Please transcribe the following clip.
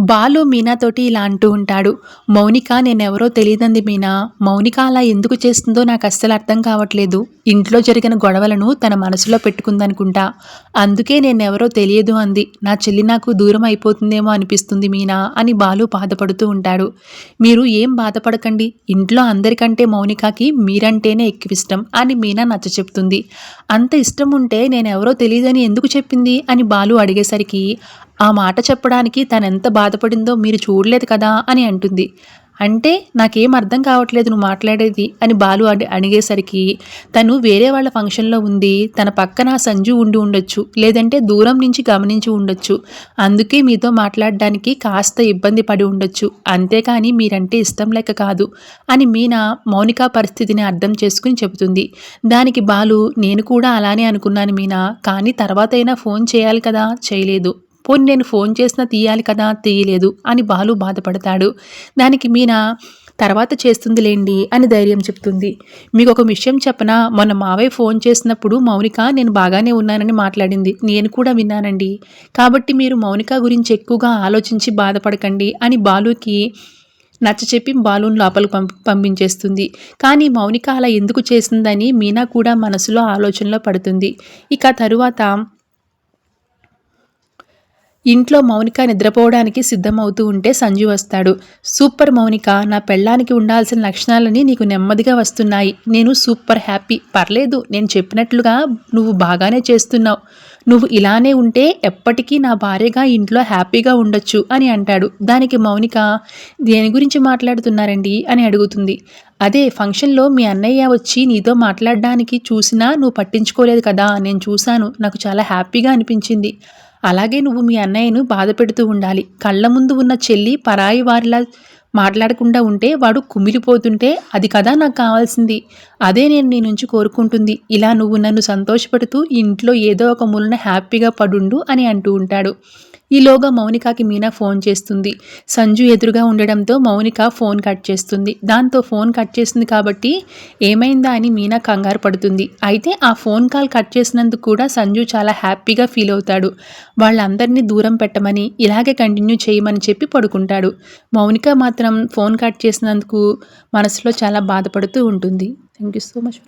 బాలు మీనాతోటి ఇలా అంటూ ఉంటాడు. మౌనిక నేనెవరో తెలీదంది మీనా. మౌనిక అలా ఎందుకు చేస్తుందో నాకస్సలు అర్థం కావట్లేదు. ఇంట్లో జరిగిన గొడవలను తన మనసులో పెట్టుకుందనుకుంటా. అందుకే నేనెవరో తెలియదు అంది. నా చెల్లి నాకు దూరం అయిపోతుందేమో అనిపిస్తుంది మీనా అని బాలు బాధపడుతూ ఉంటాడు. మీరు ఏం బాధపడకండి. ఇంట్లో అందరికంటే మౌనికకి మీరంటేనే ఎక్కువిష్టం అని మీనా నచ్చచెప్తుంది. అంత ఇష్టం ఉంటే నేనెవరో తెలీదని ఎందుకు చెప్పింది అని బాలు అడిగేసరికి ఆ మాట చెప్పడానికి తనెంత బాధపడిందో మీరు చూడలేదు కదా అని అంటుంది. అంటే నాకేం అర్థం కావట్లేదు నువ్వు మాట్లాడేది అని బాలు అడిగేసరికి తను వేరే వాళ్ళ ఫంక్షన్లో ఉంది. తన పక్కన సంజు ఉండి ఉండొచ్చు, లేదంటే దూరం నుంచి గమనించి ఉండొచ్చు. అందుకే మీతో మాట్లాడడానికి కాస్త ఇబ్బంది పడి ఉండొచ్చు. అంతేకాని మీరంటే ఇష్టం లేక కాదు అని మీనా మౌనిక పరిస్థితిని అర్థం చేసుకుని చెబుతుంది. దానికి బాలు నేను కూడా అలానే అనుకున్నాను మీనా, కానీ తర్వాతైనా ఫోన్ చేయాలి కదా, చేయలేదు. పోనీ నేను ఫోన్ చేసినా తీయాలి కదా, తీయలేదు అని బాలు బాధపడతాడు. దానికి మీనా తర్వాత చేస్తుందిలేండి అని ధైర్యం చెప్తుంది. మీకు ఒక విషయం చెప్పనా, మొన్న మావయ్య ఫోన్ చేసినప్పుడు మౌనిక నేను బాగానే ఉన్నానని మాట్లాడింది. నేను కూడా విన్నానండి. కాబట్టి మీరు మౌనిక గురించి ఎక్కువగా ఆలోచించి బాధపడకండి అని బాలుకి నచ్చచెప్పి బాలుని లోపలికి పంపించేస్తుంది. కానీ మౌనిక అలా ఎందుకు చేసిందని మీనా కూడా మనసులో ఆలోచనలో పడుతుంది. ఇక తరువాత ఇంట్లో మౌనిక నిద్రపోవడానికి సిద్ధమవుతూ ఉంటే సంజు వస్తాడు. సూపర్ మౌనిక, నా పెళ్ళానికి ఉండాల్సిన లక్షణాలని నీకు నెమ్మదిగా వస్తున్నాయి. నేను సూపర్ హ్యాపీ. పర్లేదు, నేను చెప్పినట్లుగా నువ్వు బాగానే చేస్తున్నావు. నువ్వు ఇలానే ఉంటే ఎప్పటికీ నా భార్యగా ఇంట్లో హ్యాపీగా ఉండొచ్చు అని అంటాడు. దానికి మౌనిక దేని గురించి మాట్లాడుతున్నారండి అని అడుగుతుంది. అదే ఫంక్షన్లో మీ అన్నయ్య వచ్చి నీతో మాట్లాడడానికి చూసినా నువ్వు పట్టించుకోలేదు కదా, నేను చూశాను. నాకు చాలా హ్యాపీగా అనిపించింది. అలాగే నువ్వు మీ అన్నయ్యను బాధ పెడుతూ ఉండాలి. కళ్ళ ముందు ఉన్న చెల్లి పరాయి వారిలా మాట్లాడకుండా ఉంటే వాడు కుమిలిపోతుంటే అది కదా నాకు కావాల్సింది. అదే నేను నీ నుంచి కోరుకుంటుంది. ఇలా నువ్వు నన్ను సంతోషపెడుతూ ఇంట్లో ఏదో ఒక మూలన హ్యాపీగా పడుండు అని అంటూ ఉంటాడు. ఈలోగా మౌనికకి మీనా ఫోన్ చేస్తుంది. సంజు ఎదురుగా ఉండడంతో మౌనిక ఫోన్ కట్ చేస్తుంది. దాంతో ఫోన్ కట్ చేస్తుంది కాబట్టి ఏమైందా అని మీనా కంగారు పడుతుంది. అయితే ఆ ఫోన్ కాల్ కట్ చేసినందుకు కూడా సంజు చాలా హ్యాపీగా ఫీల్ అవుతాడు. వాళ్ళందరినీ దూరం పెట్టమని, ఇలాగే కంటిన్యూ చేయమని చెప్పి పడుకుంటాడు. మౌనిక మాత్రం ఫోన్ కట్ చేసినందుకు మనసులో చాలా బాధపడుతూ ఉంటుంది. Thank you so much.